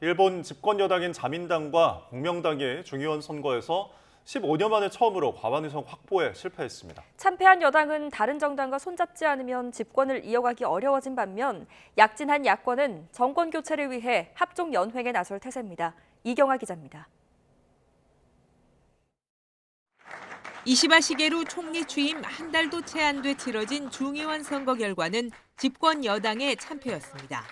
일본 집권 여당인 자민당과 공명당이 중의원 선거에서 15년 만에 처음으로 과반 의석 확보에 실패했습니다. 참패한 여당은 다른 정당과 손잡지 않으면 집권을 이어가기 어려워진 반면 약진한 야권은 정권 교체를 위해 합종 연횡에 나설 태세입니다. 이경아 기자입니다. 이시바 시게루 총리 취임 한 달도 채 안 돼 치러진 중의원 선거 결과는 집권 여당의 참패였습니다.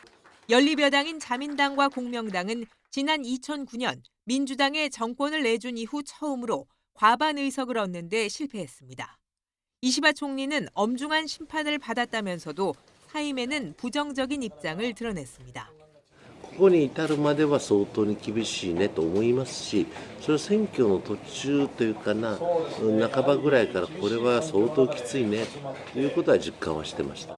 연립여당인 자민당과 공명당은 지난 2009년 민주당에 정권을 내준 이후 처음으로 과반 의석을 얻는 데 실패했습니다. 이시바 총리는 엄중한 심판을 받았다면서도 사임에는 부정적인 입장을 드러냈습니다. ここに至るまでは相当に厳しいねと思いますし、それ選挙の途中というかな、半ばぐらいからこれは相当きついねということは実感はしてました。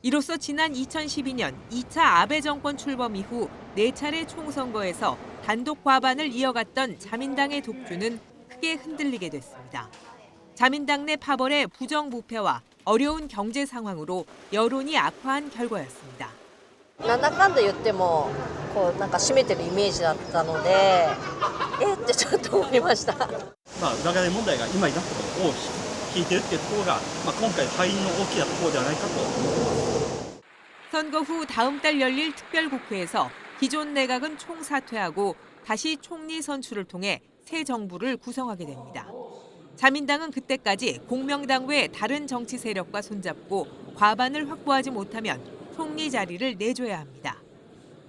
이로써 지난 2012년 2차 아베 정권 출범 이후 4차례 총선거에서 단독 과반을 이어갔던 자민당의 독주는 크게 흔들리게 됐습니다. 자민당 내 파벌의 부정부패와 어려운 경제 상황으로 여론이 악화한 결과였습니다. なんだかんだ言ってもこうなんか占めてるイメージだったので、ってちょっと思いました。裏金問題が今抱くことを引いているというところが、今回敗因の大きなところではないかと。 선거 후 다음 달 열릴 특별국회에서 기존 내각은 총사퇴하고 다시 총리 선출을 통해 새 정부를 구성하게 됩니다. 자민당은 그때까지 공명당 외 다른 정치 세력과 손잡고 과반을 확보하지 못하면 총리 자리를 내줘야 합니다.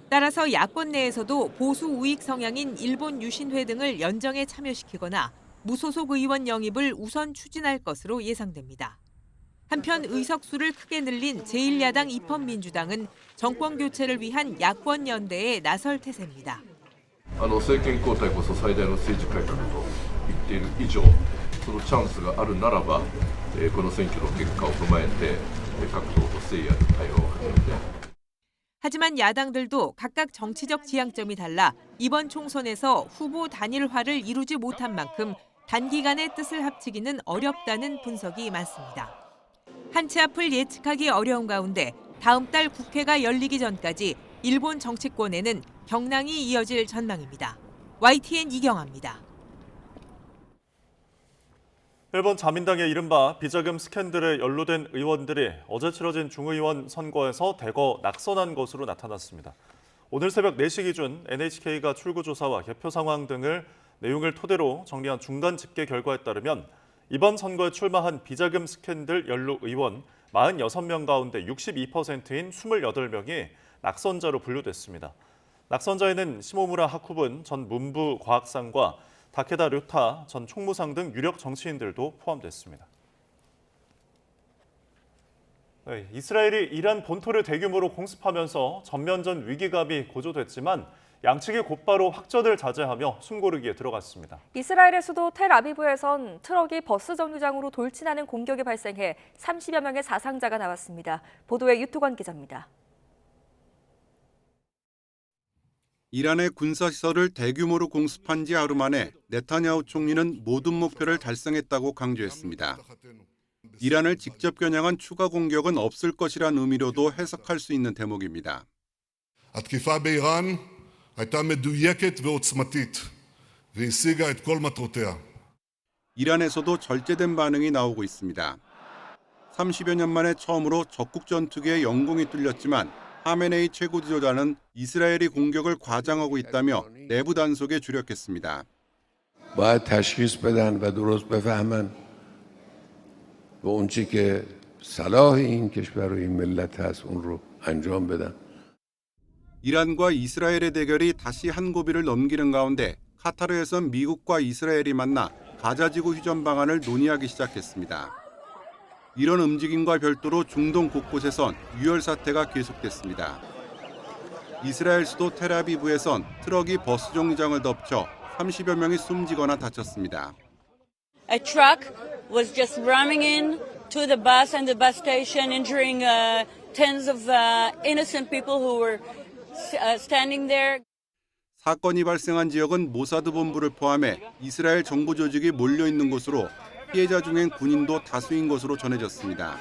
따라서 야권 내에서도 보수 우익 성향인 일본 유신회 등을 연정에 참여시키거나 무소속 의원 영입을 우선 추진할 것으로 예상됩니다. 한편 의석수를 크게 늘린 제1야당 입헌민주당은 정권 교체를 위한 야권 연대에 나설 태세입니다. 政権交代こそ最大の政治改革と言っている以上、そのチャンスがあるならば、この選挙の結果を踏まえて各党と誠意ある対話を始めて。 하지만 야당들도 각각 정치적 지향점이 달라 이번 총선에서 후보 단일화를 이루지 못한 만큼 단기간에 뜻을 합치기는 어렵다는 분석이 많습니다. 한 치 앞을 예측하기 어려운 가운데 다음 달 국회가 열리기 전까지 일본 정치권에는 경랑이 이어질 전망입니다. YTN 이경아입니다. 일본 자민당의 이른바 비자금 스캔들에 연루된 의원들이 어제 치러진 중의원 선거에서 대거 낙선한 것으로 나타났습니다. 오늘 새벽 4시 기준 NHK가 출구조사와 개표 상황 등을 내용을 토대로 정리한 중간 집계 결과에 따르면 이번 선거에 출마한 비자금 스캔들 연루 의원 46명 가운데 62%인 28명이 낙선자로 분류됐습니다. 낙선자에는 시모무라 하쿠분 전 문부 과학상과 다케다 료타 전 총무상 등 유력 정치인들도 포함됐습니다. 이스라엘이 이란 본토를 대규모로 공습하면서 전면전 위기감이 고조됐지만 양측이 곧바로 확전을 자제하며 숨고르기에 들어갔습니다. 이스라엘의 수도 텔아비브에선 트럭이 버스 정류장으로 돌진하는 공격이 발생해 30여 명의 사상자가 나왔습니다. 보도에 유토관 기자입니다. 이란의 군사시설을 대규모로 공습한 지 하루 만에 네타냐후 총리는 모든 목표를 달성했다고 강조했습니다. 이란을 직접 겨냥한 추가 공격은 없을 것이란 의미로도 해석할 수 있는 대목입니다. התקיפה באיראן הייתה מדויקת ועוצמתית והשיגה את כל מטרותיה. 이란에서도 절제된 반응이 나오고 있습니다. 30여 년 만에 처음으로 적국 전투기에 영공이 뚫렸지만 하메네이 최고 지도자는 이스라엘이 공격을 과장하고 있다며 내부 단속에 주력했습니다. باید تشخیص بدن و درست بفهمن و اون چی که صلاح این کشور و این ملت هست اون رو انجام بدن. 이란과 이스라엘의 대결이 다시 한 고비를 넘기는 가운데 카타르에선 미국과 이스라엘이 만나 가자지구 휴전 방안을 논의하기 시작했습니다. 이런 움직임과 별도로 중동 곳곳에선 유혈 사태가 계속됐습니다. 이스라엘 수도 텔아비브에선 트럭이 버스 정류장을 덮쳐 30여 명이 숨지거나 다쳤습니다. A truck was just ramming in to the bus and the bus station, injuring tens of innocent people who were standing there. 사건이 발생한 지역은 모사드 본부를 포함해 이스라엘 정부 조직이 몰려 있는 곳으로 피해자 중엔 군인도 다수인 것으로 전해졌습니다.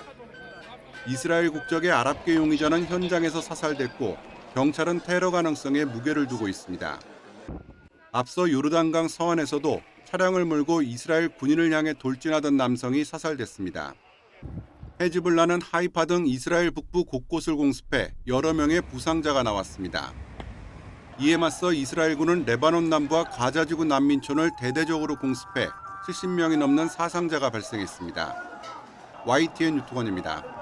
이스라엘 국적의 아랍계 용의자는 현장에서 사살됐고 경찰은 테러 가능성에 무게를 두고 있습니다. 앞서 요르단강 서안에서도 차량을 몰고 이스라엘 군인을 향해 돌진하던 남성이 사살됐습니다. 헤즈볼라는 하이파 등 이스라엘 북부 곳곳을 공습해 여러 명의 부상자가 나왔습니다. 이에 맞서 이스라엘군은 레바논 남부와 가자지구 난민촌을 대대적으로 공습해 70명이 넘는 사상자가 발생했습니다. YTN 유튜원입니다.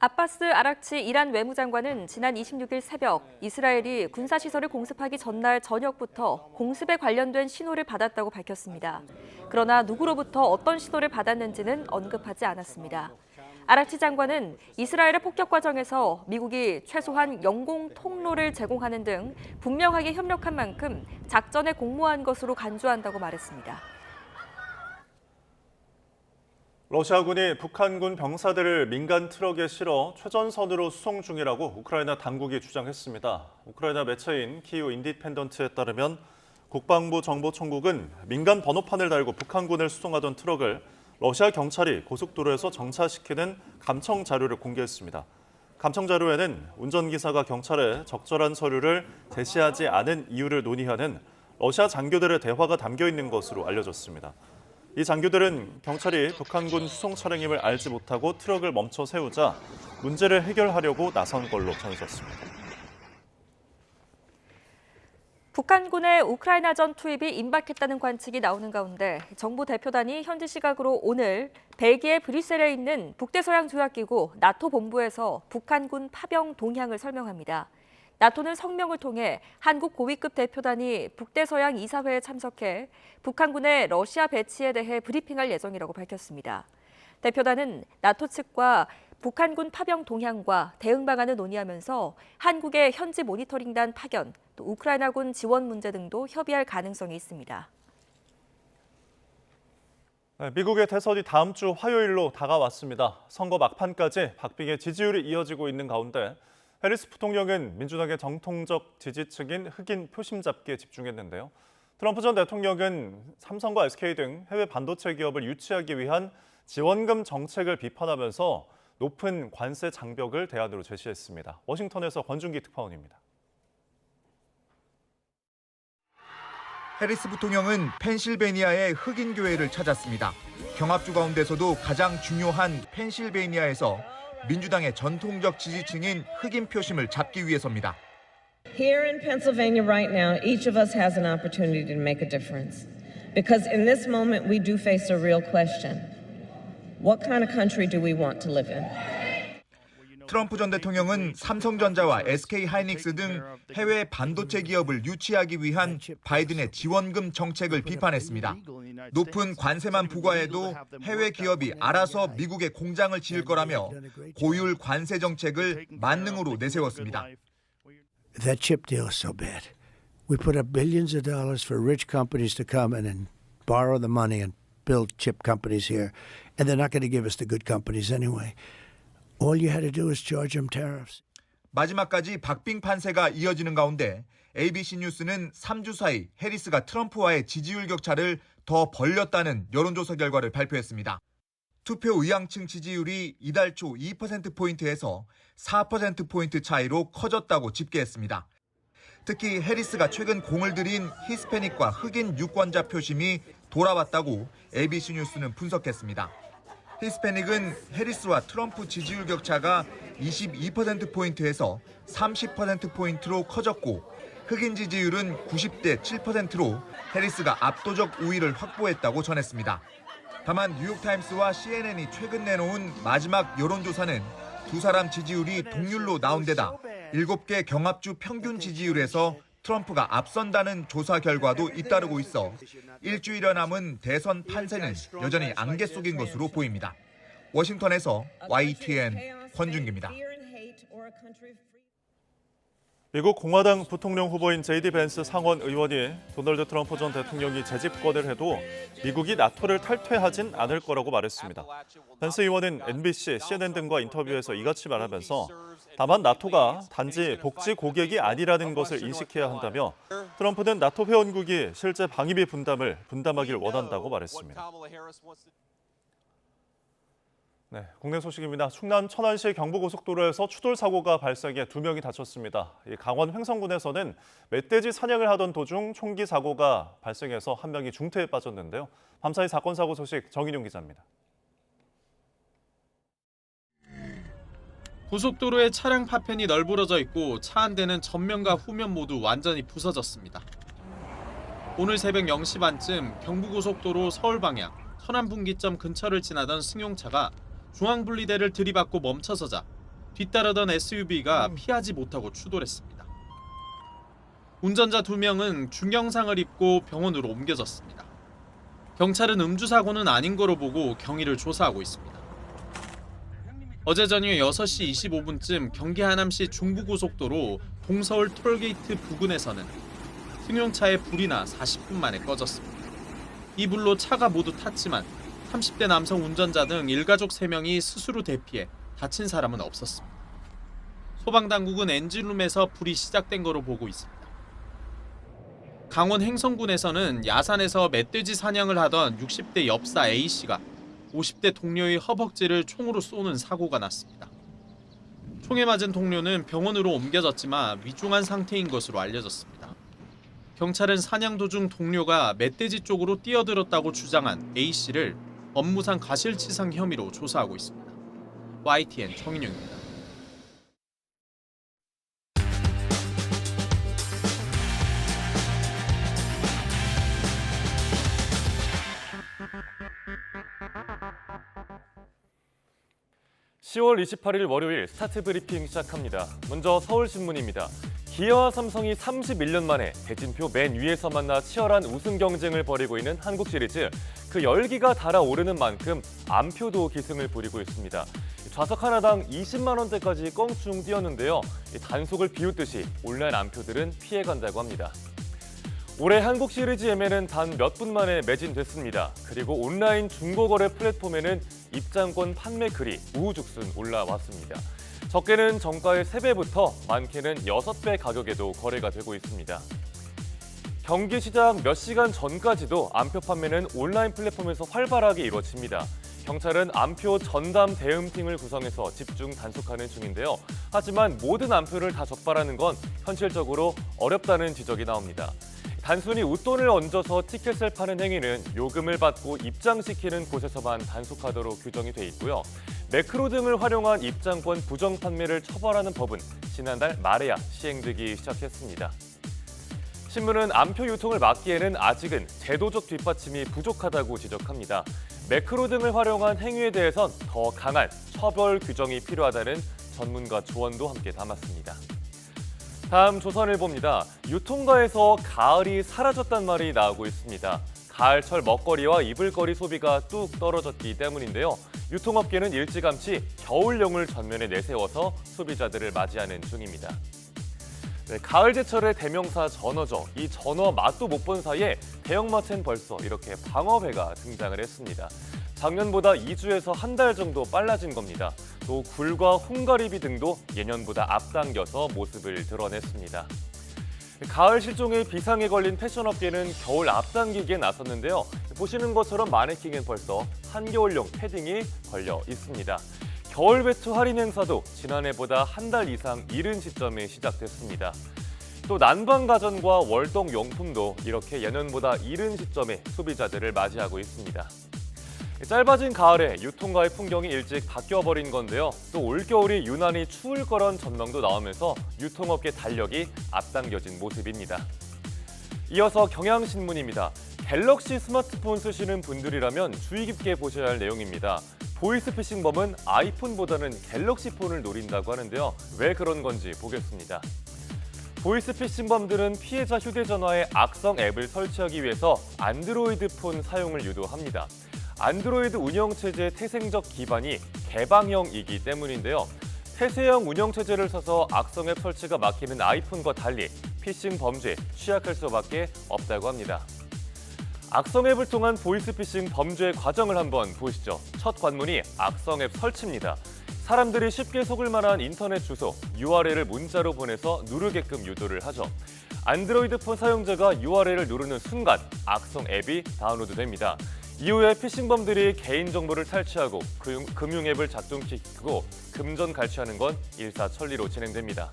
아바스 아락치 이란 외무장관은 지난 26일 새벽 이스라엘이 군사시설을 공습하기 전날 저녁부터 공습에 관련된 신호를 받았다고 밝혔습니다. 그러나 누구로부터 어떤 신호를 받았는지는 언급하지 않았습니다. 아락치 장관은 이스라엘의 폭격 과정에서 미국이 최소한 영공 통로를 제공하는 등 분명하게 협력한 만큼 작전에 공모한 것으로 간주한다고 말했습니다. 러시아군이 북한군 병사들을 민간 트럭에 실어 최전선으로 수송 중이라고 우크라이나 당국이 주장했습니다. 우크라이나 매체인 키이우 인디펜던트에 따르면 국방부 정보총국은 민간 번호판을 달고 북한군을 수송하던 트럭을 러시아 경찰이 고속도로에서 정차시키는 감청 자료를 공개했습니다. 감청 자료에는 운전기사가 경찰에 적절한 서류를 제시하지 않은 이유를 논의하는 러시아 장교들의 대화가 담겨 있는 것으로 알려졌습니다. 이 장교들은 경찰이 북한군 수송 차량임을 알지 못하고 트럭을 멈춰 세우자 문제를 해결하려고 나선 걸로 전해졌습니다. 북한군의 우크라이나전 투입이 임박했다는 관측이 나오는 가운데 정부 대표단이 현지 시각으로 오늘 벨기에 브뤼셀에 있는 북대서양 조약기구 나토 본부에서 북한군 파병 동향을 설명합니다. 나토는 성명을 통해 한국 고위급 대표단이 북대서양 이사회에 참석해 북한군의 러시아 배치에 대해 브리핑할 예정이라고 밝혔습니다. 대표단은 나토 측과 북한군 파병 동향과 대응 방안을 논의하면서 한국의 현지 모니터링단 파견, 또 우크라이나군 지원 문제 등도 협의할 가능성이 있습니다. 미국의 대선이 다음 주 화요일로 다가왔습니다. 선거 막판까지 박빙의 지지율이 이어지고 있는 가운데 해리스 부통령은 민주당의 정통적 지지층인 흑인 표심 잡기에 집중했는데요. 트럼프 전 대통령은 삼성과 SK 등 해외 반도체 기업을 유치하기 위한 지원금 정책을 비판하면서 높은 관세 장벽을 대안으로 제시했습니다. 워싱턴에서 권준기 특파원입니다. 해리스 부통령은 펜실베니아의 흑인 교회를 찾았습니다. 경합주 가운데서도 가장 중요한 펜실베니아에서 민주당의 전통적 지지층인 흑인 표심을 잡기 위해서입니다. Here in Pennsylvania right now, each of us has an opportunity to make a difference. Because in this moment, we do face a real question. What kind of country do we want to live in? 트럼프 전 대통령은 삼성전자와 SK 하이닉스 등 해외 반도체 기업을 유치하기 위한 바이든의 지원금 정책을 비판했습니다. 높은 관세만 부과해도 해외 기업이 알아서 미국에 공장을 지을 거라며 고율 관세 정책을 만능으로 내세웠습니다. That chip deal is so bad. We put up billions of dollars for rich companies to come in and borrow the money and build chip companies here, and they're not going to give us the good companies anyway. All you had to do is charge them tariffs. 마지막까지 박빙 판세가 이어지는 가운데 ABC 뉴스는 3주 사이 해리스가 트럼프와의 지지율 격차를 더 벌렸다는 여론조사 결과를 발표했습니다. 투표 의향층 지지율이 이달 초 2%포인트에서 4%포인트 차이로 커졌다고 집계했습니다. 특히 해리스가 최근 공을 들인 히스패닉과 흑인 유권자 표심이 돌아왔다고 ABC 뉴스는 분석했습니다. 히스패닉은 해리스와 트럼프 지지율 격차가 22%포인트에서 30%포인트로 커졌고 흑인 지지율은 90대 7%로 해리스가 압도적 우위를 확보했다고 전했습니다. 다만 뉴욕타임스와 CNN이 최근 내놓은 마지막 여론조사는 두 사람 지지율이 동률로 나온 데다 7개 경합주 평균 지지율에서 트럼프가 앞선다는 조사 결과도 잇따르고 있어 일주일여 남은 대선 판세는 여전히 안개 속인 것으로 보입니다. 워싱턴에서 YTN 권준기입니다. 미국 공화당 부통령 후보인 JD 벤스 상원 의원이 도널드 트럼프 전 대통령이 재집권을 해도 미국이 나토를 탈퇴하진 않을 거라고 말했습니다. 벤스 의원은 NBC, CNN 등과 인터뷰에서 이같이 말하면서 다만 나토가 단지 복지 고객이 아니라는 것을 인식해야 한다며 트럼프는 나토 회원국이 실제 방위비 분담을 분담하길 원한다고 말했습니다. 네, 국내 소식입니다. 충남 천안시 경부고속도로에서 추돌 사고가 발생해 2명이 다쳤습니다. 강원 횡성군에서는 멧돼지 사냥을 하던 도중 총기 사고가 발생해서 1명이 중태에 빠졌는데요. 밤사이 사건 사고 소식 정인용 기자입니다. 고속도로에 차량 파편이 널브러져 있고 차 한 대는 전면과 후면 모두 완전히 부서졌습니다. 오늘 새벽 0시 반쯤 경부고속도로 서울 방향 천안분기점 근처를 지나던 승용차가 중앙분리대를 들이받고 멈춰서자 뒤따르던 SUV가 피하지 못하고 추돌했습니다. 운전자 2명은 중경상을 입고 병원으로 옮겨졌습니다. 경찰은 음주 사고는 아닌 거로 보고 경위를 조사하고 있습니다. 어제 저녁 6시 25분쯤 경기 하남시 중부고속도로 동서울 톨게이트 부근에서는 승용차에 불이 나 40분 만에 꺼졌습니다. 이 불로 차가 모두 탔지만 30대 남성 운전자 등 일가족 3명이 스스로 대피해 다친 사람은 없었습니다. 소방당국은 엔진룸에서 불이 시작된 거로 보고 있습니다. 강원 횡성군에서는 야산에서 멧돼지 사냥을 하던 60대 엽사 A씨가 50대 동료의 허벅지를 총으로 쏘는 사고가 났습니다. 총에 맞은 동료는 병원으로 옮겨졌지만 위중한 상태인 것으로 알려졌습니다. 경찰은 사냥 도중 동료가 멧돼지 쪽으로 뛰어들었다고 주장한 A씨를 업무상 과실치상 혐의로 조사하고 있습니다. YTN 정인용입니다. (10월 28일) 월요일 스타트 브리핑 시작합니다. 먼저 서울신문입니다. 기아와 삼성이 31년 만에 대진표 맨 위에서 만나 치열한 우승 경쟁을 벌이고 있는 한국 시리즈. 그 열기가 달아오르는 만큼 안표도 기승을 부리고 있습니다. 좌석 하나당 20만 원대까지 껑충 뛰었는데요. 단속을 비웃듯이 온라인 안표들은 피해간다고 합니다. 올해 한국 시리즈 예매는 단 몇 분 만에 매진됐습니다. 그리고 온라인 중고거래 플랫폼에는 입장권 판매 글이 우후죽순 올라왔습니다. 적게는 정가의 3배부터 많게는 6배 가격에도 거래가 되고 있습니다. 경기 시작 몇 시간 전까지도 안표 판매는 온라인 플랫폼에서 활발하게 이루어집니다. 경찰은 안표 전담 대응팀을 구성해서 집중 단속하는 중인데요. 하지만 모든 안표를 다 적발하는 건 현실적으로 어렵다는 지적이 나옵니다. 단순히 웃돈을 얹어서 티켓을 파는 행위는 요금을 받고 입장시키는 곳에서만 단속하도록 규정이 돼 있고요. 매크로 등을 활용한 입장권 부정 판매를 처벌하는 법은 지난달 말에야 시행되기 시작했습니다. 신문은 안표 유통을 막기에는 아직은 제도적 뒷받침이 부족하다고 지적합니다. 매크로 등을 활용한 행위에 대해선 더 강한 처벌 규정이 필요하다는 전문가 조언도 함께 담았습니다. 다음 조선일보입니다. 유통가에서 가을이 사라졌단 말이 나오고 있습니다. 가을철 먹거리와 이불거리 소비가 뚝 떨어졌기 때문인데요. 유통업계는 일찌감치 겨울용을 전면에 내세워서 소비자들을 맞이하는 중입니다. 네, 가을 제철의 대명사 전어죠. 이 전어 맛도 못 본 사이에 대형마트엔 벌써 이렇게 방어회가 등장을 했습니다. 작년보다 2주에서 한 달 정도 빨라진 겁니다. 또 굴과 홍가리비 등도 예년보다 앞당겨서 모습을 드러냈습니다. 가을 실종의 비상에 걸린 패션업계는 겨울 앞당기기에 나섰는데요. 보시는 것처럼 마네킹엔 벌써 한겨울용 패딩이 걸려 있습니다. 겨울 외투 할인 행사도 지난해보다 한 달 이상 이른 시점에 시작됐습니다. 또 난방 가전과 월동 용품도 이렇게 예년보다 이른 시점에 소비자들을 맞이하고 있습니다. 짧아진 가을에 유통가의 풍경이 일찍 바뀌어버린 건데요. 또 올겨울이 유난히 추울 거란 전망도 나오면서 유통업계 달력이 앞당겨진 모습입니다. 이어서 경향신문입니다. 갤럭시 스마트폰 쓰시는 분들이라면 주의 깊게 보셔야 할 내용입니다. 보이스피싱범은 아이폰보다는 갤럭시 폰을 노린다고 하는데요. 왜 그런 건지 보겠습니다. 보이스피싱범들은 피해자 휴대전화에 악성 앱을 설치하기 위해서 안드로이드 폰 사용을 유도합니다. 안드로이드 운영체제의 태생적 기반이 개방형이기 때문인데요. 폐쇄형 운영체제를 써서 악성 앱 설치가 막히는 아이폰과 달리 피싱 범죄에 취약할 수밖에 없다고 합니다. 악성 앱을 통한 보이스피싱 범죄의 과정을 한번 보시죠. 첫 관문이 악성 앱 설치입니다. 사람들이 쉽게 속을 만한 인터넷 주소, URL을 문자로 보내서 누르게끔 유도를 하죠. 안드로이드 폰 사용자가 URL을 누르는 순간 악성 앱이 다운로드됩니다. 이후에 피싱범들이 개인정보를 탈취하고 금융앱을 작동시키고 금전 갈취하는 건 일사천리로 진행됩니다.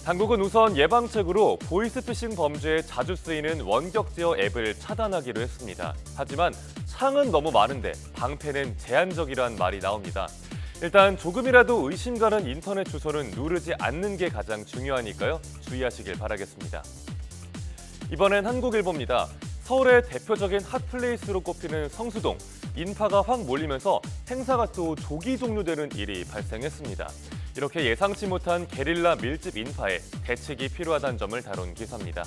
당국은 우선 예방책으로 보이스피싱 범죄에 자주 쓰이는 원격 제어 앱을 차단하기로 했습니다. 하지만 창은 너무 많은데 방패는 제한적이란 말이 나옵니다. 일단 조금이라도 의심 가는 인터넷 주소는 누르지 않는 게 가장 중요하니까요. 주의하시길 바라겠습니다. 이번엔 한국일보입니다. 서울의 대표적인 핫플레이스로 꼽히는 성수동. 인파가 확 몰리면서 행사가 또 조기 종료되는 일이 발생했습니다. 이렇게 예상치 못한 게릴라 밀집 인파에 대책이 필요하다는 점을 다룬 기사입니다.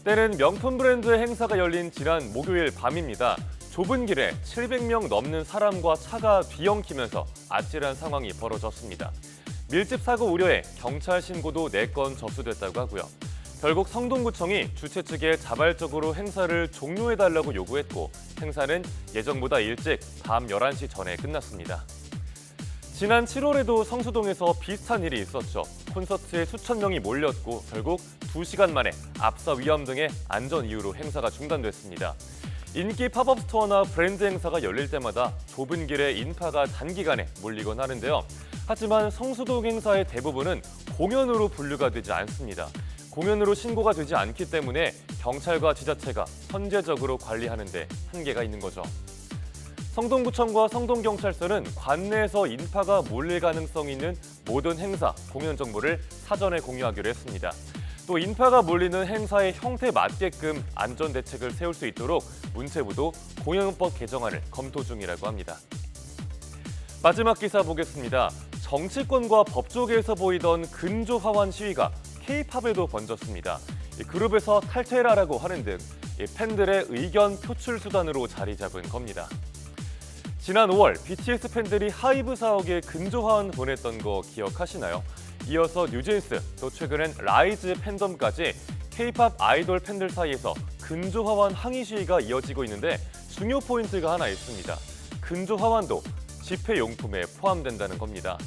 때는 명품 브랜드의 행사가 열린 지난 목요일 밤입니다. 좁은 길에 700명 넘는 사람과 차가 뒤엉키면서 아찔한 상황이 벌어졌습니다. 밀집 사고 우려에 경찰 신고도 4건 접수됐다고 하고요. 결국 성동구청이 주최 측에 자발적으로 행사를 종료해달라고 요구했고 행사는 예정보다 일찍 밤 11시 전에 끝났습니다. 지난 7월에도 성수동에서 비슷한 일이 있었죠. 콘서트에 수천 명이 몰렸고 결국 2시간 만에 압사 위험 등의 안전 이유로 행사가 중단됐습니다. 인기 팝업 스토어나 브랜드 행사가 열릴 때마다 좁은 길에 인파가 단기간에 몰리곤 하는데요. 하지만 성수동 행사의 대부분은 공연으로 분류가 되지 않습니다. 공연으로 신고가 되지 않기 때문에 경찰과 지자체가 선제적으로 관리하는 데 한계가 있는 거죠. 성동구청과 성동경찰서는 관내에서 인파가 몰릴 가능성이 있는 모든 행사, 공연 정보를 사전에 공유하기로 했습니다. 또 인파가 몰리는 행사의 형태에 맞게끔 안전 대책을 세울 수 있도록 문체부도 공연법 개정안을 검토 중이라고 합니다. 마지막 기사 보겠습니다. 정치권과 법조계에서 보이던 근조화환 시위가 K-팝에도 번졌습니다. 그룹에서 탈퇴라라고 하는 등 팬들의 의견 표출 수단으로 자리 잡은 겁니다. 지난 5월 BTS 팬들이 하이브 사옥에 근조화환 보냈던 거 기억하시나요? 이어서 뉴진스, 또 최근엔 라이즈 팬덤까지 K-팝 아이돌 팬들 사이에서 근조화환 항의 시위가 이어지고 있는데 중요 포인트가 하나 있습니다. 근조화환도 집회용품에 포함된다는 겁니다.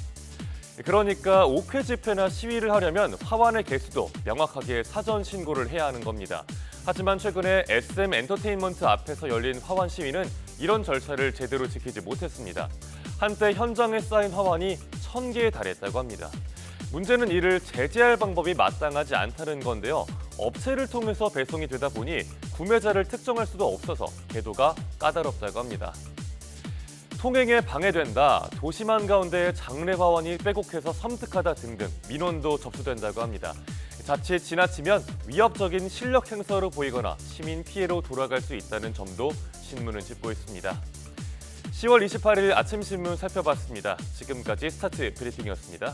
그러니까 옥회 집회나 시위를 하려면 화환의 개수도 명확하게 사전 신고를 해야 하는 겁니다. 하지만 최근에 SM 엔터테인먼트 앞에서 열린 화환 시위는 이런 절차를 제대로 지키지 못했습니다. 한때 현장에 쌓인 화환이 1000개에 달했다고 합니다. 문제는 이를 제재할 방법이 마땅하지 않다는 건데요. 업체를 통해서 배송이 되다 보니 구매자를 특정할 수도 없어서 계도가 까다롭다고 합니다. 통행에 방해된다, 도심 한가운데 장례 화환이 빼곡해서 섬뜩하다 등등 민원도 접수된다고 합니다. 자칫 지나치면 위협적인 실력 행사로 보이거나 시민 피해로 돌아갈 수 있다는 점도 신문은 짚고 있습니다. 10월 28일 아침 신문 살펴봤습니다. 지금까지 스타트 브리핑이었습니다.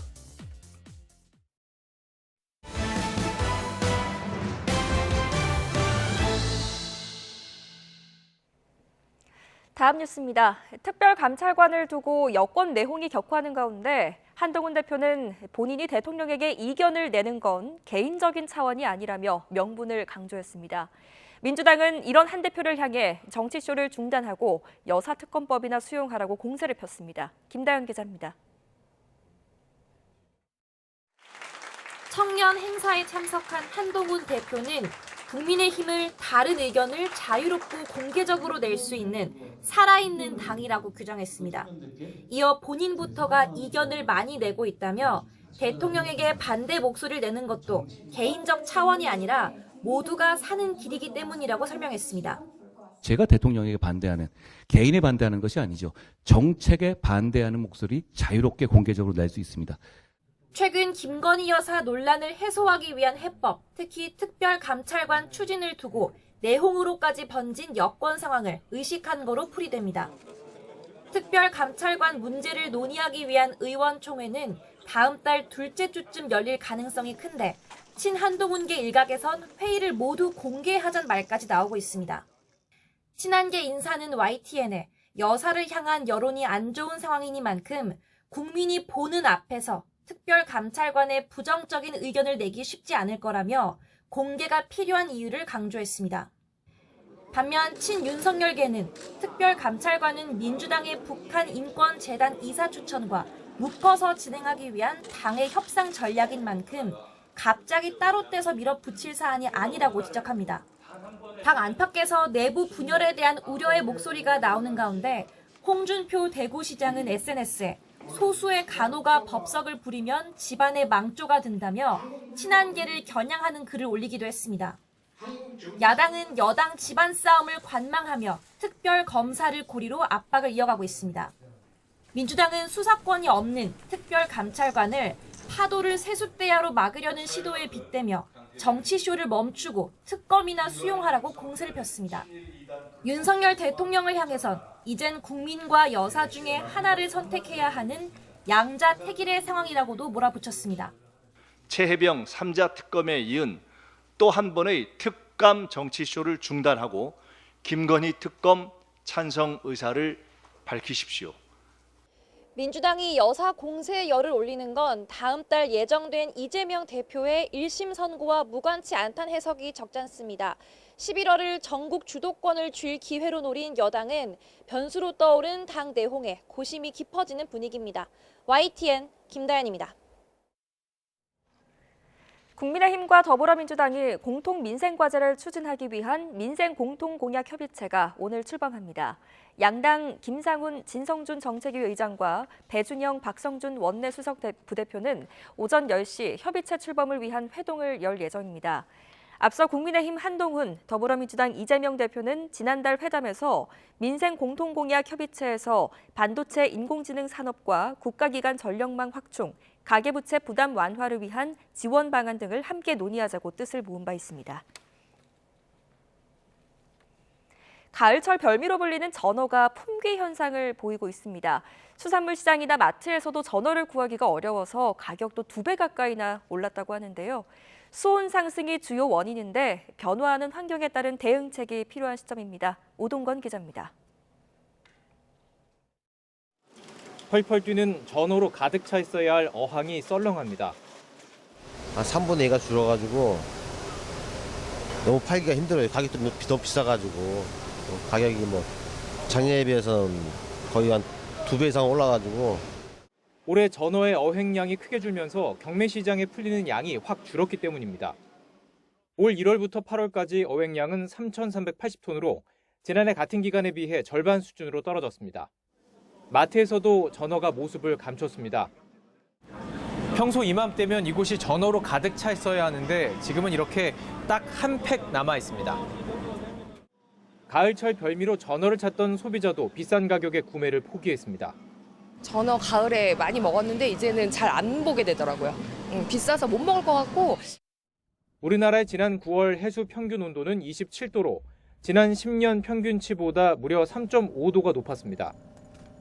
다음 뉴스입니다. 특별감찰관을 두고 여권 내홍이 격화하는 가운데 한동훈 대표는 본인이 대통령에게 이견을 내는 건 개인적인 차원이 아니라며 명분을 강조했습니다. 민주당은 이런 한 대표를 향해 정치쇼를 중단하고 여사특검법이나 수용하라고 공세를 폈습니다. 김다연 기자입니다. 청년 행사에 참석한 한동훈 대표는 국민의힘을 다른 의견을 자유롭고 공개적으로 낼 수 있는 살아있는 당이라고 규정했습니다. 이어 본인부터가 이견을 많이 내고 있다며 대통령에게 반대 목소리를 내는 것도 개인적 차원이 아니라 모두가 사는 길이기 때문이라고 설명했습니다. 제가 대통령에게 반대하는, 개인에 반대하는 것이 아니죠. 정책에 반대하는 목소리 자유롭게 공개적으로 낼 수 있습니다. 최근 김건희 여사 논란을 해소하기 위한 해법, 특히 특별감찰관 추진을 두고 내홍으로까지 번진 여권 상황을 의식한 거로 풀이됩니다. 특별감찰관 문제를 논의하기 위한 의원총회는 다음 달 둘째 주쯤 열릴 가능성이 큰데 친한동훈계 일각에선 회의를 모두 공개하자는 말까지 나오고 있습니다. 친한계 인사는 YTN에 여사를 향한 여론이 안 좋은 상황이니만큼 국민이 보는 앞에서 특별감찰관의 부정적인 의견을 내기 쉽지 않을 거라며 공개가 필요한 이유를 강조했습니다. 반면 친윤석열계는 특별감찰관은 민주당의 북한인권재단 이사 추천과 묶어서 진행하기 위한 당의 협상 전략인 만큼 갑자기 따로 떼서 밀어붙일 사안이 아니라고 지적합니다. 당 안팎에서 내부 분열에 대한 우려의 목소리가 나오는 가운데 홍준표 대구시장은 SNS에 소수의 간호가 법석을 부리면 집안의 망조가 된다며 친한계를 겨냥하는 글을 올리기도 했습니다. 야당은 여당 집안 싸움을 관망하며 특별 검사를 고리로 압박을 이어가고 있습니다. 민주당은 수사권이 없는 특별 감찰관을 파도를 세숫대야로 막으려는 시도에 빗대며 정치쇼를 멈추고 특검이나 수용하라고 공세를 폈습니다. 윤석열 대통령을 향해선 이젠 국민과 여사 중에 하나를 선택해야 하는 양자택일의 상황이라고도 몰아붙였습니다. 최혜병 3자 특검에 이은 또 한 번의 특감 정치쇼를 중단하고 김건희 특검 찬성 의사를 밝히십시오. 민주당이 여사 공세에 열을 올리는 건 다음 달 예정된 이재명 대표의 1심 선고와 무관치 않다는 해석이 적잖습니다. 11월을 전국 주도권을 쥘 기회로 노린 여당은 변수로 떠오른 당 내홍에 고심이 깊어지는 분위기입니다. YTN 김다연입니다. 국민의힘과 더불어민주당이 공통 민생과제를 추진하기 위한 민생공통공약협의체가 오늘 출범합니다. 양당 김상훈, 진성준 정책위 의장과 배준영, 박성준 원내수석 부대표는 오전 10시 협의체 출범을 위한 회동을 열 예정입니다. 앞서 국민의힘 한동훈, 더불어민주당 이재명 대표는 지난달 회담에서 민생공통공약협의체에서 반도체 인공지능 산업과 국가기관 전력망 확충, 가계부채 부담 완화를 위한 지원 방안 등을 함께 논의하자고 뜻을 모은 바 있습니다. 가을철 별미로 불리는 전어가 품귀 현상을 보이고 있습니다. 수산물 시장이나 마트에서도 전어를 구하기가 어려워서 가격도 2배 가까이나 올랐다고 하는데요. 수온 상승이 주요 원인인데 변화하는 환경에 따른 대응책이 필요한 시점입니다. 오동건 기자입니다. 펄펄 뛰는 전어로 가득 차 있어야 할 어항이 썰렁합니다. 3분의 2가 줄어가지고 너무 팔기가 힘들어요. 가격도 너무 비싸가지고 가격이 뭐 작년에 비해서는 거의 한 2배 이상 올라가지고. 올해 전어의 어획량이 크게 줄면서 경매 시장에 풀리는 양이 확 줄었기 때문입니다. 올 1월부터 8월까지 어획량은 3,380톤으로 지난해 같은 기간에 비해 절반 수준으로 떨어졌습니다. 마트에서도 전어가 모습을 감췄습니다. 평소 이맘때면 이곳이 전어로 가득 차 있어야 하는데 지금은 이렇게 딱 한 팩 남아 있습니다. 가을철 별미로 전어를 찾던 소비자도 비싼 가격에 구매를 포기했습니다. 전어 가을에 많이 먹었는데 이제는 잘 안 보게 되더라고요. 비싸서 못 먹을 것 같고. 우리나라의 지난 9월 해수 평균 온도는 27도로 지난 10년 평균치보다 무려 3.5도가 높았습니다.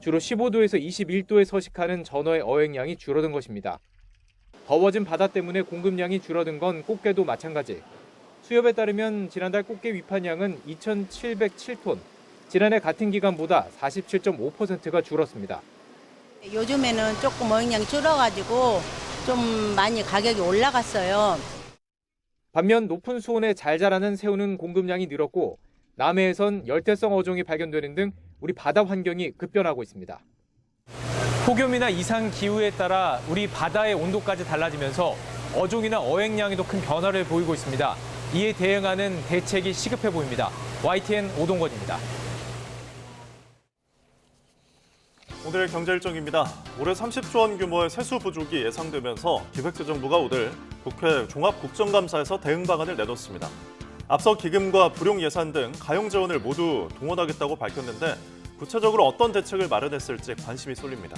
주로 15도에서 21도에 서식하는 전어의 어획량이 줄어든 것입니다. 더워진 바다 때문에 공급량이 줄어든 건 꽃게도 마찬가지. 수협에 따르면 지난달 꽃게 위판량은 2,707톤, 지난해 같은 기간보다 47.5%가 줄었습니다. 요즘에는 조금 어획량이 줄어가지고 좀 많이 가격이 올라갔어요. 반면 높은 수온에 잘 자라는 새우는 공급량이 늘었고 남해에선 열대성 어종이 발견되는 등 우리 바다 환경이 급변하고 있습니다. 폭염이나 이상 기후에 따라 우리 바다의 온도까지 달라지면서 어종이나 어획량에도 큰 변화를 보이고 있습니다. 이에 대응하는 대책이 시급해 보입니다. YTN 오동건입니다. 오늘 경제 일정입니다. 올해 30조 원 규모의 세수 부족이 예상되면서 기획재정부가 오늘 국회 종합국정감사에서 대응 방안을 내놓습니다. 앞서 기금과 불용 예산 등 가용 재원을 모두 동원하겠다고 밝혔는데 구체적으로 어떤 대책을 마련했을지 관심이 쏠립니다.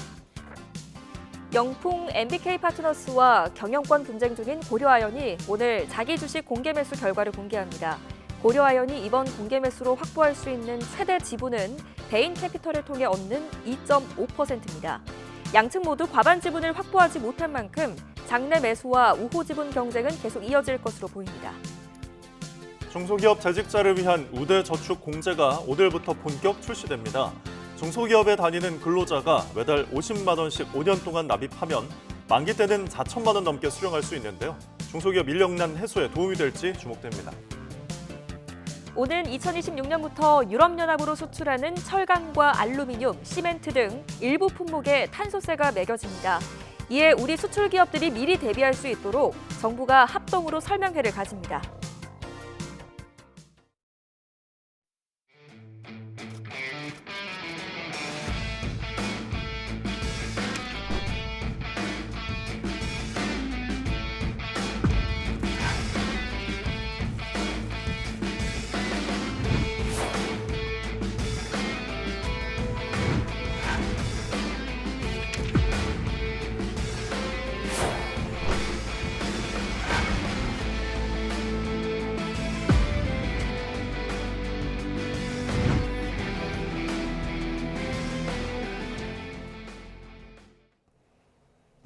영풍 MBK 파트너스와 경영권 분쟁 중인 고려아연이 오늘 자기 주식 공개 매수 결과를 공개합니다. 고려아연이 이번 공개 매수로 확보할 수 있는 최대 지분은 베인 캐피털을 통해 얻는 2.5%입니다. 양측 모두 과반 지분을 확보하지 못한 만큼 장내 매수와 우호 지분 경쟁은 계속 이어질 것으로 보입니다. 중소기업 재직자를 위한 우대 저축 공제가 오늘부터 본격 출시됩니다. 중소기업에 다니는 근로자가 매달 50만 원씩 5년 동안 납입하면 만기 때는 4천만 원 넘게 수령할 수 있는데요. 중소기업 인력난 해소에 도움이 될지 주목됩니다. 오는 2026년부터 유럽연합으로 수출하는 철강과 알루미늄, 시멘트 등 일부 품목에 탄소세가 매겨집니다. 이에 우리 수출 기업들이 미리 대비할 수 있도록 정부가 합동으로 설명회를 가집니다.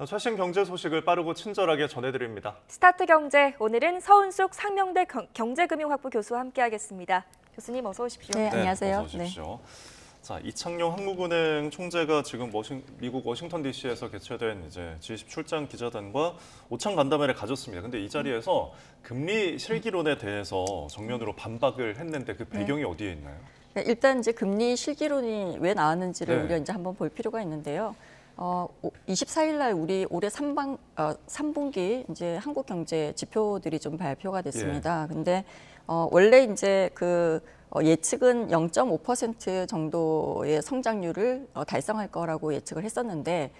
최신 경제 소식을 빠르고 친절하게 전해드립니다. 스타트 경제, 오늘은 서은숙 상명대 경제금융학부 교수와 함께하겠습니다. 교수님 어서 오십시오. 네, 안녕하세요. 어서 오십시오. 자, 이창용 한국은행 총재가 지금 미국 워싱턴 DC에서 개최된 이제 G20 출장 기자단과 오찬 간담회를 가졌습니다. 근데 이 자리에서 금리 실기론에 대해서 정면으로 반박을 했는데 그 배경이 어디에 있나요? 일단 이제 금리 실기론이 왜 나왔는지를 네. 우리가 이제 한번 볼 필요가 있는데요. 24일 날 우리 올해 3분기 이제 한국 경제 지표들이 좀 발표가 됐습니다. 근데 원래 이제 그 예측은 0.5% 정도의 성장률을 달성할 거라고 예측을 했었는데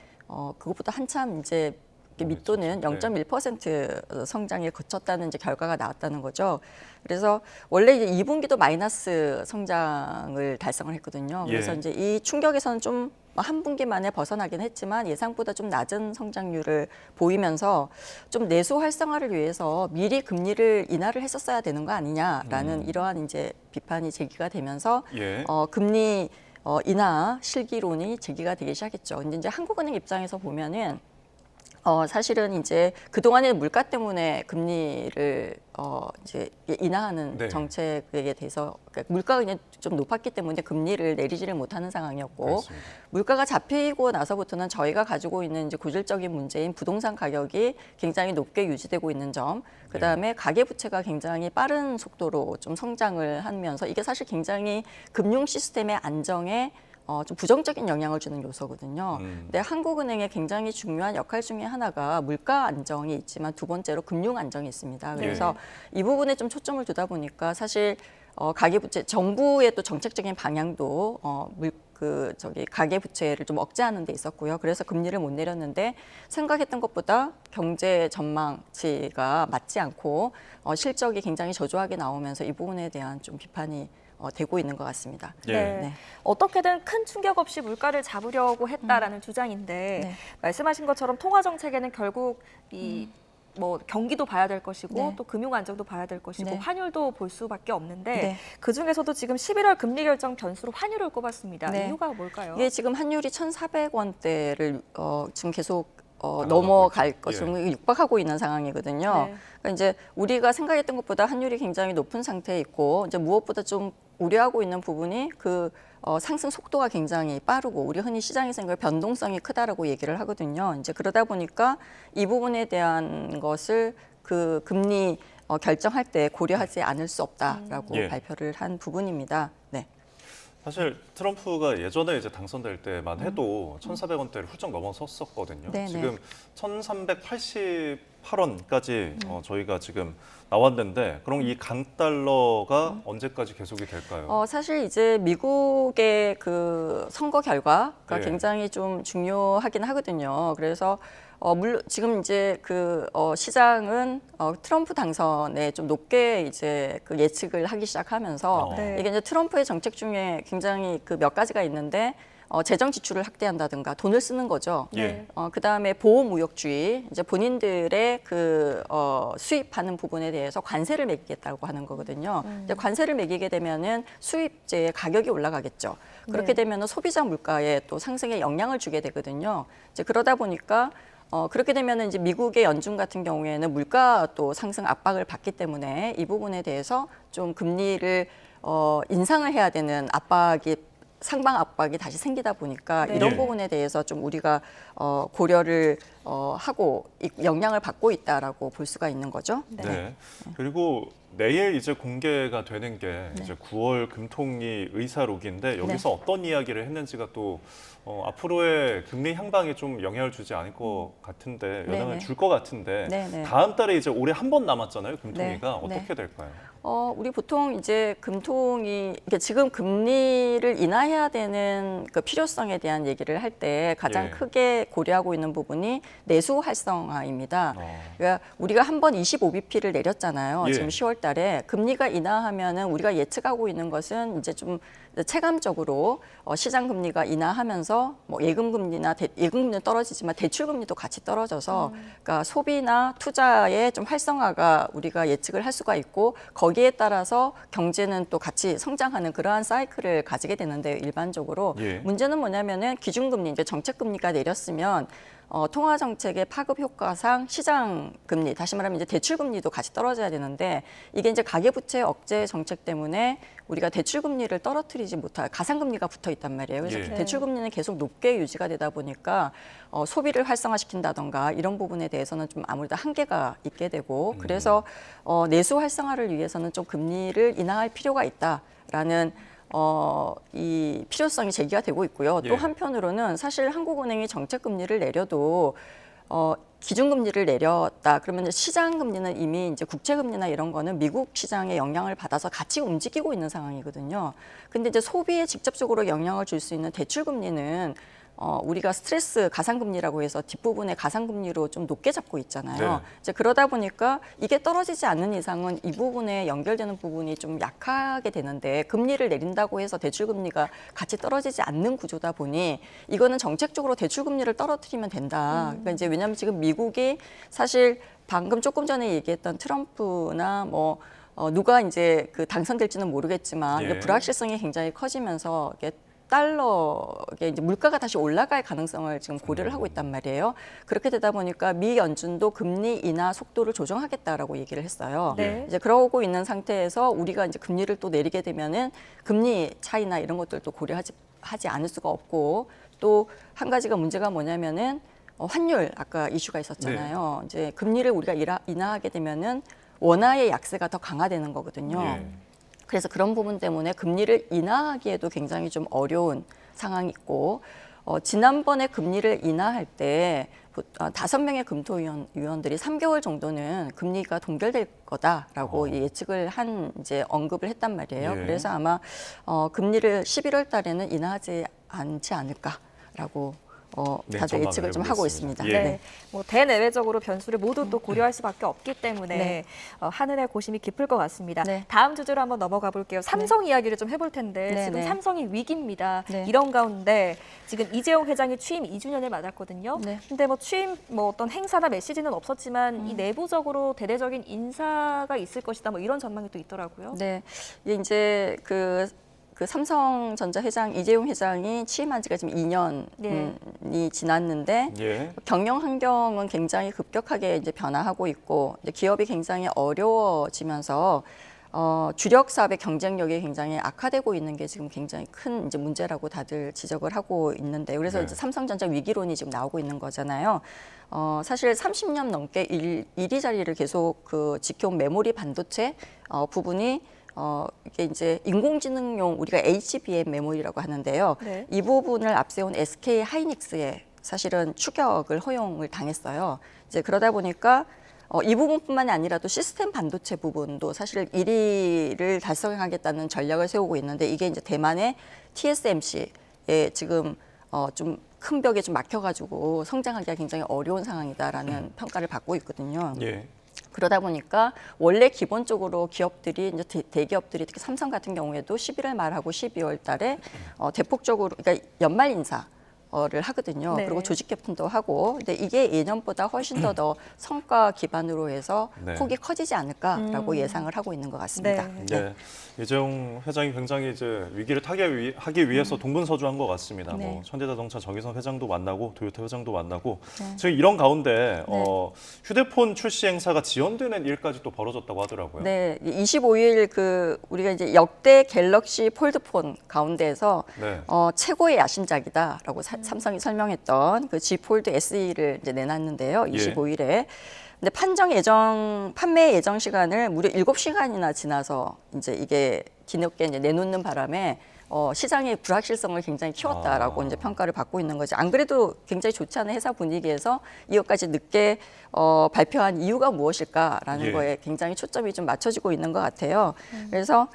그것보다 한참 이제 밑도는 0.1% 성장에 그쳤다는 이제 결과가 나왔다는 거죠. 그래서 원래 이제 2분기도 마이너스 성장을 달성을 했거든요. 그래서 이제 이 충격에서는 좀 한 분기 만에 벗어나긴 했지만 예상보다 좀 낮은 성장률을 보이면서 좀 내수 활성화를 위해서 미리 금리를 인하를 했었어야 되는 거 아니냐라는 이러한 이제 비판이 제기가 되면서 금리 인하 실기론이 제기가 되기 시작했죠. 근데 이제 한국은행 입장에서 보면은 사실은 이제 그동안에는 물가 때문에 금리를 이제 인하하는 정책에 대해서 그러니까 물가가 그냥 좀 높았기 때문에 금리를 내리지를 못하는 상황이었고 그렇습니다. 물가가 잡히고 나서부터는 저희가 가지고 있는 이제 고질적인 문제인 부동산 가격이 굉장히 높게 유지되고 있는 점, 그다음에 가계부채가 굉장히 빠른 속도로 좀 성장을 하면서 이게 사실 굉장히 금융 시스템의 안정에 좀 부정적인 영향을 주는 요소거든요. 근데 한국은행의 굉장히 중요한 역할 중에 하나가 물가 안정이 있지만 두 번째로 금융 안정이 있습니다. 그래서 이 부분에 좀 초점을 두다 보니까 사실 가계부채 정부의 또 정책적인 방향도 가계부채를 좀 억제하는 데 있었고요. 그래서 금리를 못 내렸는데 생각했던 것보다 경제 전망치가 맞지 않고 실적이 굉장히 저조하게 나오면서 이 부분에 대한 좀 비판이 되고 있는 것 같습니다. 네. 어떻게든 큰 충격 없이 물가를 잡으려고 했다라는 주장인데 말씀하신 것처럼 통화 정책에는 결국 이 뭐 경기도 봐야 될 것이고 또 금융 안정도 봐야 될 것이고 환율도 볼 수밖에 없는데 그 중에서도 지금 11월 금리 결정 변수로 환율을 꼽았습니다. 이유가 뭘까요? 이게 지금 환율이 1,400원대를 지금 계속 넘어갈 것으로 육박하고 있는 상황이거든요. 그러니까 이제 우리가 생각했던 것보다 환율이 굉장히 높은 상태에 있고 이제 무엇보다 좀 우려하고 있는 부분이 그 상승 속도가 굉장히 빠르고 우리 흔히 시장에서 이걸 변동성이 크다라고 얘기를 하거든요. 이제 그러다 보니까 이 부분에 대한 것을 그 금리 결정할 때 고려하지 않을 수 없다라고 발표를 한 부분입니다. 네. 사실 트럼프가 예전에 이제 당선될 때만 해도 1,400원대를 훌쩍 넘어섰었거든요. 지금 1,388원까지 저희가 지금 나왔는데 그럼 이 강달러가 언제까지 계속이 될까요? 사실 이제 미국의 그 선거 결과가 굉장히 좀 중요하긴 하거든요. 그래서 물론 지금 이제 그 시장은 트럼프 당선에 좀 높게 이제 그 예측을 하기 시작하면서 이게 이제 트럼프의 정책 중에 굉장히 그 몇 가지가 있는데 재정 지출을 확대한다든가 돈을 쓰는 거죠. 그다음에 보호무역주의, 이제 본인들의 그 수입하는 부분에 대해서 관세를 매기겠다고 하는 거거든요. 이제 관세를 매기게 되면은 수입제의 가격이 올라가겠죠. 그렇게 되면은 소비자 물가에 또 상승에 영향을 주게 되거든요. 이제 그러다 보니까 그렇게 되면 이제 미국의 연준 같은 경우에는 물가 또 상승 압박을 받기 때문에 이 부분에 대해서 좀 금리를 인상을 해야 되는 상방 압박이 다시 생기다 보니까 이런 부분에 대해서 좀 우리가 고려를 하고 영향을 받고 있다라고 볼 수가 있는 거죠. 그리고 내일 이제 공개가 되는 게 이제 9월 금통위 의사록인데 여기서 어떤 이야기를 했는지가 또 앞으로의 금리 향방에 좀 영향을 주지 않을 것 같은데 영향을 줄 것 같은데 다음 달에 이제 올해 한 번 남았잖아요. 금통위가 어떻게 될까요? 우리 보통 이제 금통위 지금 금리를 인하해야 되는 그 필요성에 대한 얘기를 할 때 가장 크게 고려하고 있는 부분이 내수 활성화입니다. 그러니까 우리가 한 번 25bp를 내렸잖아요. 지금 10월 달에 금리가 인하하면은 우리가 예측하고 있는 것은 이제 좀 체감적으로 시장 금리가 인하하면서 뭐 예금금리는 떨어지지만 대출금리도 같이 떨어져서 그러니까 소비나 투자의 좀 활성화가 우리가 예측을 할 수가 있고 거기에 따라서 경제는 또 같이 성장하는 그러한 사이클을 가지게 되는데 일반적으로 문제는 뭐냐면은 기준금리 이제 정책금리가 내렸으면 통화 정책의 파급 효과상 시장 금리, 다시 말하면 이제 대출 금리도 같이 떨어져야 되는데 이게 이제 가계부채 억제 정책 때문에 우리가 대출 금리를 떨어뜨리지 못할 가상 금리가 붙어 있단 말이에요. 그래서 예. 대출 금리는 계속 높게 유지가 되다 보니까 소비를 활성화시킨다던가 이런 부분에 대해서는 좀 아무래도 한계가 있게 되고 그래서 내수 활성화를 위해서는 좀 금리를 인하할 필요가 있다라는 이 필요성이 제기가 되고 있고요. 또 예. 한편으로는 사실 한국은행이 정책 금리를 내려도 기준금리를 내렸다. 그러면 시장금리는 이미 이제 국채금리나 이런 거는 미국 시장의 영향을 받아서 같이 움직이고 있는 상황이거든요. 근데 이제 소비에 직접적으로 영향을 줄 수 있는 대출금리는 우리가 스트레스 가상금리라고 해서 뒷부분에 가상금리로 좀 높게 잡고 있잖아요. 네. 이제 그러다 보니까 이게 떨어지지 않는 이상은 이 부분에 연결되는 부분이 좀 약하게 되는데 금리를 내린다고 해서 대출금리가 같이 떨어지지 않는 구조다 보니 이거는 정책적으로 대출금리를 떨어뜨리면 된다. 그러니까 이제 왜냐하면 지금 미국이 사실 방금 조금 전에 얘기했던 트럼프나 뭐 누가 이제 그 당선될지는 모르겠지만 예. 이게 불확실성이 굉장히 커지면서 이게 달러에 이제 물가가 다시 올라갈 가능성을 지금 고려를 하고 있단 말이에요. 그렇게 되다 보니까 미 연준도 금리 인하 속도를 조정하겠다라고 얘기를 했어요. 네. 이제 그러고 있는 상태에서 우리가 이제 금리를 또 내리게 되면은 금리 차이나 이런 것들도 고려하지 않을 수가 없고 또 한 가지가 문제가 뭐냐면은 환율 아까 이슈가 있었잖아요. 이제 금리를 우리가 인하하게 되면은 원화의 약세가 더 강화되는 거거든요. 예. 그래서 그런 부분 때문에 금리를 인하하기에도 굉장히 좀 어려운 상황이 있고 지난번에 금리를 인하할 때 5명의 금토위원들이 3개월 정도는 금리가 동결될 거다라고 예측을 한 이제 언급을 했단 말이에요. 예. 그래서 아마 금리를 11월 달에는 인하하지 않지 않을까라고 네, 다들 전망을 예측을 좀 해보겠습니다. 하고 있습니다. 예. 네. 뭐 대내외적으로 변수를 모두 또 고려할 수밖에 없기 때문에 네. 하늘의 고심이 깊을 것 같습니다. 네. 다음 주제로 한번 넘어가 볼게요. 삼성 이야기를 좀 해볼 텐데 네, 지금 네. 삼성이 위기입니다. 네. 이런 가운데 지금 이재용 회장이 취임 2주년을 맞았거든요. 네. 근데 뭐 취임 뭐 어떤 행사나 메시지는 없었지만 이 내부적으로 대대적인 인사가 있을 것이다. 뭐 이런 전망이 또 있더라고요. 네, 이게 이제 그 삼성전자 회장 이재용 회장이 취임한 지가 지금 2년이 지났는데 예. 경영 환경은 굉장히 급격하게 이제 변화하고 있고 이제 기업이 굉장히 어려워지면서 주력 사업의 경쟁력이 굉장히 악화되고 있는 게 지금 굉장히 큰 이제 문제라고 다들 지적을 하고 있는데 그래서 네. 이제 삼성전자 위기론이 지금 나오고 있는 거잖아요. 사실 30년 넘게 1위 자리를 계속 지켜온 메모리 반도체 부분이 이게 이제 인공지능용 우리가 HBM 메모리라고 하는데요. 네. 이 부분을 앞세운 SK 하이닉스에 사실은 추격을 허용을 당했어요. 이제 그러다 보니까 이 부분뿐만이 아니라도 시스템 반도체 부분도 사실 1위를 달성하겠다는 전략을 세우고 있는데 이게 이제 대만의 TSMC에 지금 좀 큰 벽에 좀 막혀가지고 성장하기가 굉장히 어려운 상황이다라는 평가를 받고 있거든요. 예. 그러다 보니까 원래 기본적으로 기업들이 이제 대기업들이 특히 삼성 같은 경우에도 11월 말하고 12월 달에 대폭적으로 그러니까 연말 인사를 하거든요. 네. 그리고 조직 개편도 하고 근데 이게 예년보다 훨씬 더 성과 기반으로 해서 네. 폭이 커지지 않을까라고 예상을 하고 있는 것 같습니다. 네. 네. 이재용 회장이 굉장히 이제 위기를 타개하기 위해서 동분서주한 것 같습니다. 네. 뭐 현대자동차 정의선 회장도 만나고 도요타 회장도 만나고 네. 지금 이런 가운데 네. 휴대폰 출시 행사가 지연되는 일까지 또 벌어졌다고 하더라고요. 네, 25일 우리가 이제 역대 갤럭시 폴드폰 가운데에서 네. 최고의 야심작이다라고 삼성이 설명했던 그 G 폴드 SE를 이제 내놨는데요. 25일에. 근데 판매 예정 시간을 무려 7시간이나 지나서 이제 이게 뒤늦게 이제 내놓는 바람에 시장의 불확실성을 굉장히 키웠다라고 이제 평가를 받고 있는 거지. 안 그래도 굉장히 좋지 않은 회사 분위기에서 이것까지 늦게 발표한 이유가 무엇일까라는 예. 거에 굉장히 초점이 좀 맞춰지고 있는 것 같아요. 그래서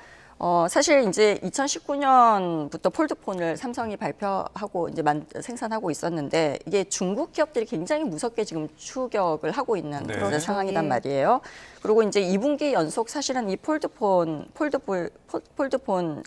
사실 이제 2019년부터 폴드폰을 삼성이 발표하고 이제 생산하고 있었는데 이게 중국 기업들이 굉장히 무섭게 지금 추격을 하고 있는 네. 그런 상황이란 말이에요. 그리고 이제 2분기 연속 사실은 이 폴드폰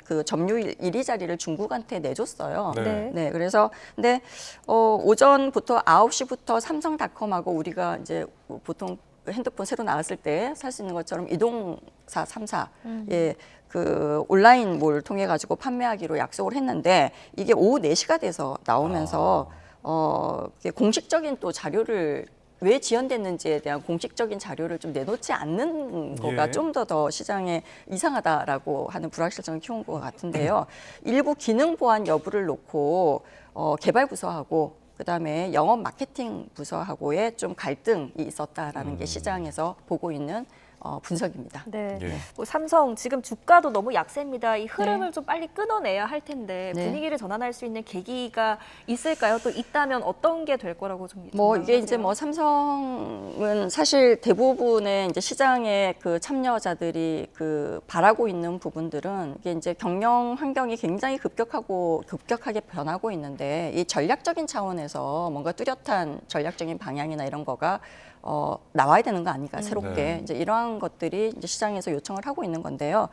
그 점유율 1위 자리를 중국한테 내줬어요. 네. 네, 그래서 근데 오전부터 9시부터 삼성닷컴하고 우리가 이제 보통 핸드폰 새로 나왔을 때 살 수 있는 것처럼 이동사 3사에 그 온라인 몰 통해 가지고 판매하기로 약속을 했는데 이게 오후 4시가 돼서 나오면서 공식적인 또 자료를 왜 지연됐는지에 대한 공식적인 자료를 좀 내놓지 않는 거가 예. 좀 더 시장에 이상하다라고 하는 불확실성을 키운 것 같은데요. 일부 기능 보완 여부를 놓고 개발 부서하고 그다음에 영업 마케팅 부서하고의 좀 갈등이 있었다라는 게 시장에서 보고 있는 분석입니다. 네. 예. 뭐 삼성 지금 주가도 너무 약세입니다. 이 흐름을 네. 좀 빨리 끊어내야 할 텐데 네. 분위기를 전환할 수 있는 계기가 있을까요? 또 있다면 어떤 게 될 거라고 좀 뭐 이게 이제 뭐 삼성은 사실 대부분의 이제 시장의 그 참여자들이 그 바라고 있는 부분들은 이게 이제 경영 환경이 굉장히 급격하게 변하고 있는데 이 전략적인 차원에서 뭔가 뚜렷한 전략적인 방향이나 이런 거가 나와야 되는 거 아닌가 새롭게 네. 이제 이러한 것들이 이제 시장에서 요청을 하고 있는 건데요.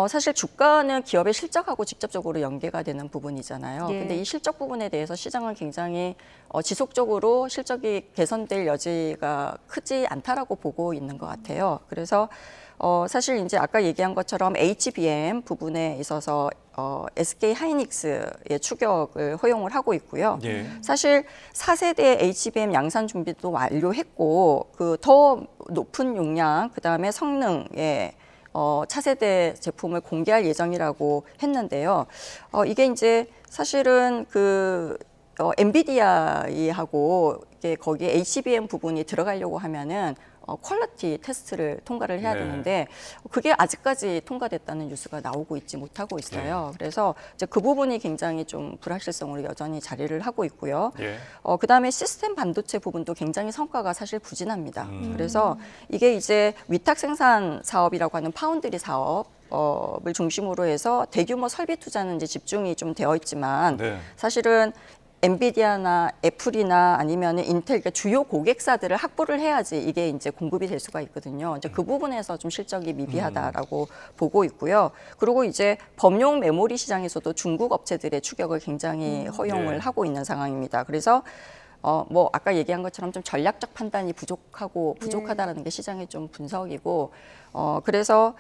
사실 주가는 기업의 실적하고 직접적으로 연계가 되는 부분이잖아요. 예. 근데 이 실적 부분에 대해서 시장은 굉장히 지속적으로 실적이 개선될 여지가 크지 않다라고 보고 있는 것 같아요. 그래서 사실 이제 아까 얘기한 것처럼 HBM 부분에 있어서 SK 하이닉스의 추격을 허용을 하고 있고요. 예. 사실 4세대 HBM 양산 준비도 완료했고 그 더 높은 용량 그다음에 성능의 차세대 제품을 공개할 예정이라고 했는데요. 이게 이제 사실은 그 엔비디아하고 이게 거기에 HBM 부분이 들어가려고 하면은 퀄리티 테스트를 통과를 해야 네. 되는데 그게 아직까지 통과됐다는 뉴스가 나오고 있지 못하고 있어요. 그래서 이제 그 부분이 굉장히 좀 불확실성으로 여전히 자리를 하고 있고요. 예. 그다음에 시스템 반도체 부분도 굉장히 성과가 사실 부진합니다. 그래서 이게 이제 위탁 생산 사업이라고 하는 파운드리 사업을 중심으로 해서 대규모 설비 투자는 이제 집중이 좀 되어 있지만 네. 사실은 엔비디아나 애플이나 아니면 인텔 주요 고객사들을 확보를 해야지 이게 이제 공급이 될 수가 있거든요. 이제 그 부분에서 좀 실적이 미비하다라고 보고 있고요. 그리고 이제 범용 메모리 시장에서도 중국 업체들의 추격을 굉장히 허용을 예. 하고 있는 상황입니다. 그래서 뭐 아까 얘기한 것처럼 좀 전략적 판단이 부족하다라는 게 시장의 좀 분석이고 그래서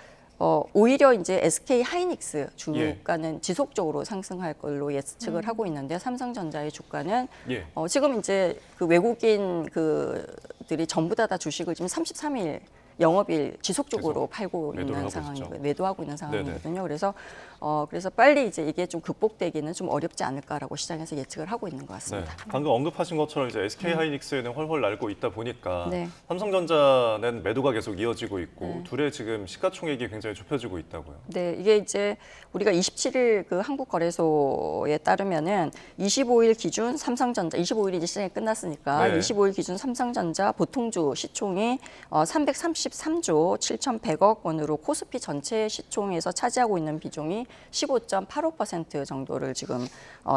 오히려 이제 SK 하이닉스 주가는 지속적으로 상승할 걸로 예측을 하고 있는데 삼성전자의 주가는 예. 지금 이제 그 외국인 그들이 전부 다 주식을 지금 33일 영업일 지속적으로 팔고 있는 상황이고 매도하고 있는 상황이거든요. 그래서 빨리 이제 이게 좀 극복되기는 좀 어렵지 않을까라고 시장에서 예측을 하고 있는 것 같습니다. 네. 방금 언급하신 것처럼 이제 SK 하이닉스는 훨훨 날고 있다 보니까 네. 삼성전자는 매도가 계속 이어지고 있고 둘의 지금 시가총액이 굉장히 좁혀지고 있다고요. 네, 이게 이제 우리가 27일 그 한국거래소에 따르면은 25일 기준 삼성전자 25일이 이제 시장이 끝났으니까 네. 25일 기준 삼성전자 보통주 시총이 333조 7,100억 원으로 코스피 전체 시총에서 차지하고 있는 비중이 15.85% 정도를 지금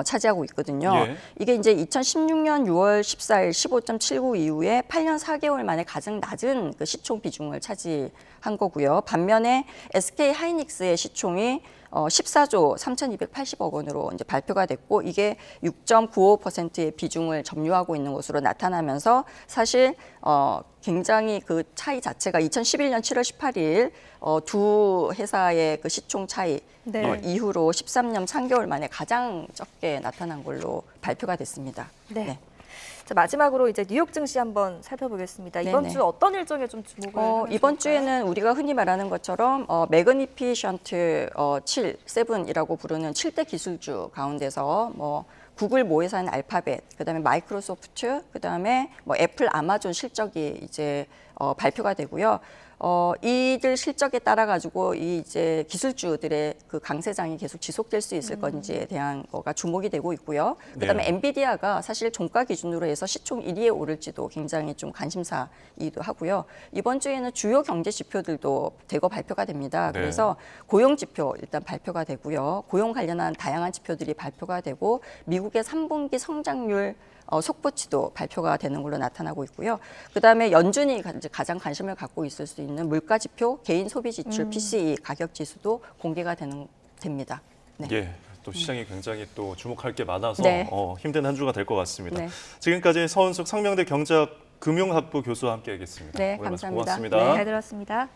차지하고 있거든요. 예. 이게 이제 2016년 6월 14일 15.79 이후에 8년 4개월 만에 가장 낮은 그 시총 비중을 차지한 거고요. 반면에 SK 하이닉스의 시총이 14조 3,280억 원으로 이제 발표가 됐고 이게 6.95%의 비중을 점유하고 있는 것으로 나타나면서 사실 굉장히 그 차이 자체가 2011년 7월 18일 두 회사의 그 시총 차이 네. 이후로 13년 3개월 만에 가장 적게 나타난 걸로 발표가 됐습니다. 네. 자, 마지막으로 이제 뉴욕 증시 한번 살펴보겠습니다. 이번 네네. 주 어떤 일정에 좀 주목을 하면 이번 좋을까요? 주에는 우리가 흔히 말하는 것처럼 매그니피션트 7이라고 부르는 7대 기술주 가운데서 뭐 구글 모회사인 알파벳, 그다음에 마이크로소프트, 그다음에 뭐 애플, 아마존 실적이 이제 발표가 되고요. 이들 실적에 따라 가지고 이 이제 기술주들의 그 강세장이 계속 지속될 수 있을 건지에 대한 거가 주목이 되고 있고요. 그다음에 네. 엔비디아가 사실 종가 기준으로 해서 시총 1위에 오를지도 굉장히 좀 관심사이기도 하고요. 이번 주에는 주요 경제 지표들도 대거 발표가 됩니다. 네. 그래서 고용 지표 일단 발표가 되고요. 고용 관련한 다양한 지표들이 발표가 되고 미국의 3분기 성장률 속보치도 발표가 되는 걸로 나타나고 있고요. 그다음에 연준이 이제 가장 관심을 갖고 있을 수 있는 물가 지표, 개인 소비 지출, PCE 가격 지수도 공개가 됩니다. 네. 예. 또 시장이 굉장히 또 주목할 게 많아서 네. 힘든 한 주가 될 것 같습니다. 네. 지금까지 서은숙 상명대 경제학 금융학부 교수와 함께하겠습니다. 네, 오늘 말씀 감사합니다. 고맙습니다. 네, 잘 들었습니다.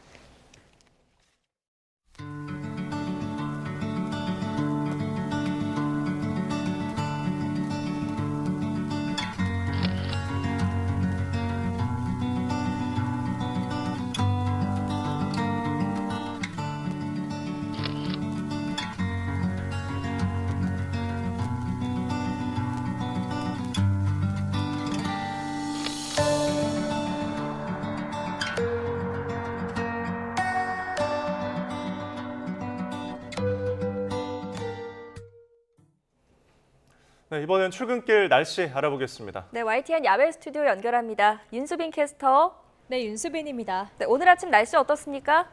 네, 이번엔 출근길 날씨 알아보겠습니다. 네, YTN 야외 스튜디오 연결합니다. 윤수빈 캐스터. 네, 윤수빈입니다. 네, 오늘 아침 날씨 어떻습니까?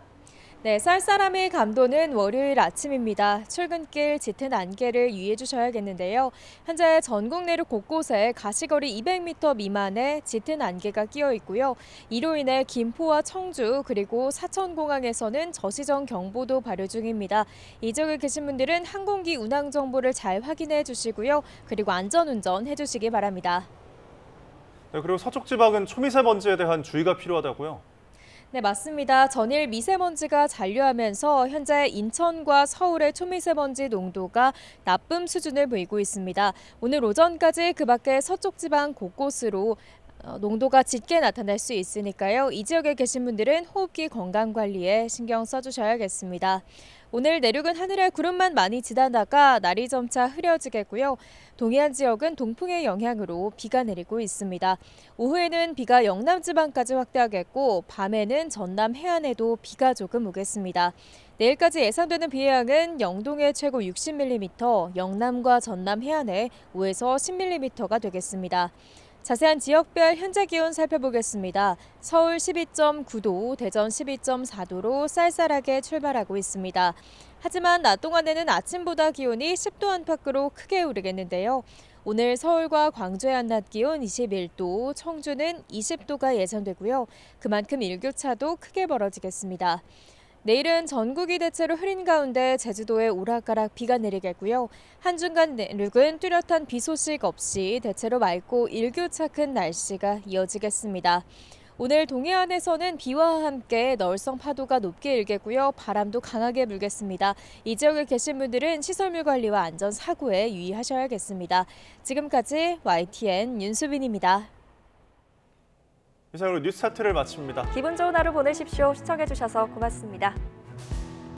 네, 쌀쌀함의 감도는 월요일 아침입니다. 출근길 짙은 안개를 유의해 주셔야겠는데요. 현재 전국 내륙 곳곳에 가시거리 200m 미만의 짙은 안개가 끼어 있고요. 이로 인해 김포와 청주 그리고 사천공항에서는 저시정 경보도 발효 중입니다. 이 지역에 계신 분들은 항공기 운항 정보를 잘 확인해 주시고요. 그리고 안전운전 해주시기 바랍니다. 네, 그리고 서쪽 지방은 초미세먼지에 대한 주의가 필요하다고요? 네, 맞습니다. 전일 미세먼지가 잔류하면서 현재 인천과 서울의 초미세먼지 농도가 나쁨 수준을 보이고 있습니다. 오늘 오전까지 그 밖에 서쪽 지방 곳곳으로 농도가 짙게 나타날 수 있으니까요. 이 지역에 계신 분들은 호흡기 건강 관리에 신경 써주셔야겠습니다. 오늘 내륙은 하늘에 구름만 많이 지나다가 날이 점차 흐려지겠고요. 동해안 지역은 동풍의 영향으로 비가 내리고 있습니다. 오후에는 비가 영남 지방까지 확대하겠고 밤에는 전남 해안에도 비가 조금 오겠습니다. 내일까지 예상되는 비의 양은 영동에 최고 60mm, 영남과 전남 해안에 5에서 10mm가 되겠습니다. 자세한 지역별 현재 기온 살펴보겠습니다. 서울 12.9도, 대전 12.4도로 쌀쌀하게 출발하고 있습니다. 하지만 낮 동안에는 아침보다 기온이 10도 안팎으로 크게 오르겠는데요. 오늘 서울과 광주의 한낮 기온 21도, 청주는 20도가 예상되고요. 그만큼 일교차도 크게 벌어지겠습니다. 내일은 전국이 대체로 흐린 가운데 제주도에 오락가락 비가 내리겠고요. 한중간 내륙은 뚜렷한 비 소식 없이 대체로 맑고 일교차 큰 날씨가 이어지겠습니다. 오늘 동해안에서는 비와 함께 너울성 파도가 높게 일겠고요. 바람도 강하게 불겠습니다. 이 지역에 계신 분들은 시설물 관리와 안전 사고에 유의하셔야겠습니다. 지금까지 YTN 윤수빈입니다. 이상으로 뉴스타트를 마칩니다. 기분 좋은 하루 보내십시오. 시청해주셔서 고맙습니다.